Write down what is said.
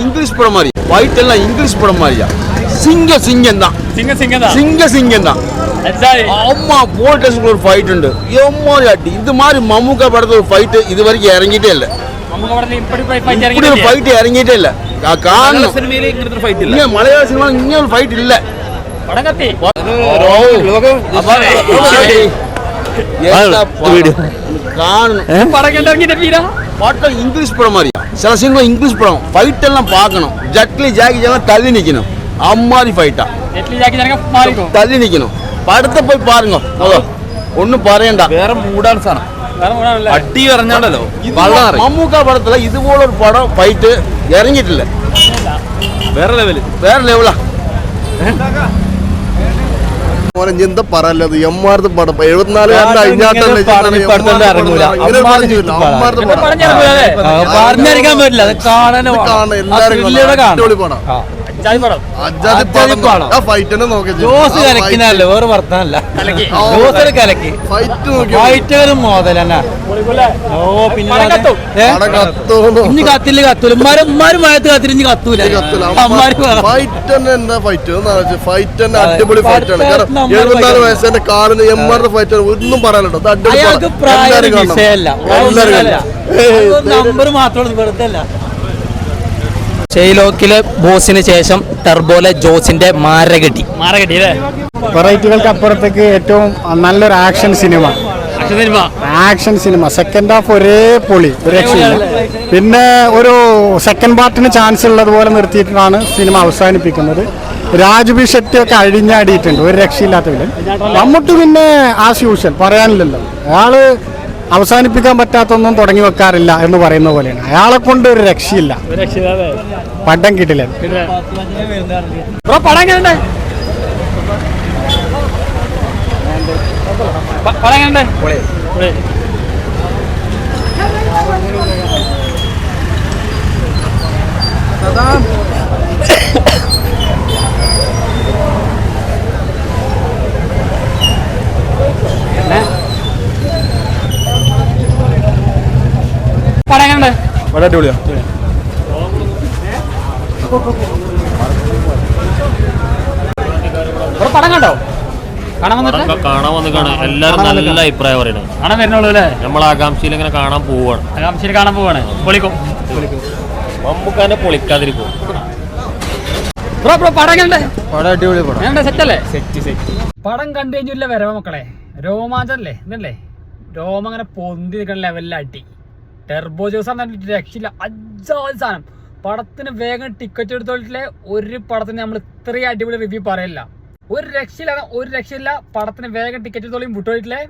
English படம் மாதிரி fight எல்லாம் இங்கிலீஷ் படம் மாதிரியா சிங்கம் தான் அம்மா போல்டஸ் ஒரு ஃபைட் உண்டு எம்மாரி அடி இது மாதிரி மம்முக்கா படத்துல ஒரு ஃபைட் இது வரைக்கும் இறங்கிட்டே இல்ல இப்படி ஒரு ஃபைட் இறங்கிட்டே இல்ல காரணம் மலையாள சினிமா இங்க ஒரு ஃபைட் இல்ல காரணம் இங்கிலீஷ் படம் மாதிரி சில சினிமா இங்கிலீஷ் படம் ஃபைட் எல்லாம் பார்க்கணும் ஜட்லி ஜாக்கி எல்லாம் தள்ளி நிக்கணும் அம்மாரி ஃபைட்டா தள்ளி நிக்கணும் പടത്തെ പോയി പാരുങ്ങോ ഒന്നും പറയണ്ട വേറെ മൂടാണ് സാധനം അടി പറഞ്ഞാണല്ലോ മമ്മൂക്ക പടത്തില് ഇതുപോലൊരു പടം ഫൈറ്റ് ഇറങ്ങിയിട്ടില്ല വേറെ ലെവലാ എന്താ പറയല്ലത് എമ്മാർത്ത് പടം 74 പറഞ്ഞിരിക്കാൻ പറ്റില്ല അടിപൊളി പടം ജോസ് കലക്കിനല്ലോ വേറെ വർത്താനല്ല ജോസ് കലക്കി ഫൈറ്റുകളും മോതലെന്നാ ഓ പിന്നെ ഇനി കത്തില്ല കത്തൂല ഉമ്മാരും മഴത്ത് കത്തിരിഞ്ഞ് കത്തൂല അടിപൊളി ഫൈറ്റാണ് 74 വയസ്സിന്റെ കാലിന് എമ്മാരുടെ ഫൈറ്റാണ് ഒന്നും പറയാനുണ്ടോ അയാൾക്ക് പ്രായം വിഷയമല്ല നമ്പർ മാത്രം വെറുതെ അല്ല. ഷെയ്ലോക്കിലെ ബോസിന് ശേഷം ടർബോലെ ജോസിന്റെ മാരകടി വെറൈറ്റികൾക്ക് അപ്പുറത്തേക്ക് ഏറ്റവും നല്ലൊരു ആക്ഷൻ സിനിമ സെക്കൻഡ് ഹാഫ് ഒരേ പൊളി ഒരു രക്ഷയില്ല. പിന്നെ ഒരു സെക്കൻഡ് പാർട്ടിന് ചാൻസ് ഉള്ളതുപോലെ നിർത്തിയിട്ടാണ് സിനിമ അവസാനിപ്പിക്കുന്നത്. രാജ്ബി ഷെട്ടി ഒക്കെ അഴിഞ്ഞാടിയിട്ടുണ്ട്, ഒരു രക്ഷയില്ലാത്ത വിധം. മമ്മൂട്ടി പിന്നെ ആസ് യൂഷ്വൽ പറയാനില്ലല്ലോ, അയാള് അവസാനിപ്പിക്കാൻ പറ്റാത്തൊന്നും തുടങ്ങി വെക്കാറില്ല എന്ന് പറയുന്ന പോലെയാണ്. അയാളെ കൊണ്ട് ഒരു രക്ഷയില്ല, പടം കിട്ടില്ല. പടം കണ്ടോ? കാണാൻ വന്നിട്ടാണ് എല്ലാരും നല്ല അഭിപ്രായം പറയുന്നത്. കാണാൻ വരുന്നുള്ളൂ അല്ലേ? നമ്മൾ ആകാംക്ഷയിൽ ഇങ്ങനെ കാണാൻ പോവാണ്. പൊളിക്കും മമ്മൂക്കാനെ പൊളിക്കാതിരിക്കും. പടം കണ്ടു കഴിഞ്ഞില്ല വരവ മക്കളെ, രോമാഞ്ചല്ലേ ഇതല്ലേ, രോമം അങ്ങനെ പൊന്തി നിൽക്കുന്ന ലെവലിലാട്ടി. ടെർബോ ജോസ് രക്ഷയില്ല, അജാതി സാധനം. പടത്തിന് വേഗം ടിക്കറ്റ് എടുത്തോട്ടില്ലേ, ഒരു പടത്തിന് നമ്മൾ ഇത്രയും അടിപൊളി റിവ്യൂ പറയില്ല. ഒരു രക്ഷയില്ല പടത്തിന് വേഗം ടിക്കറ്റ് എടുത്തോളിയും വിട്ടോട്ടില്ലേ.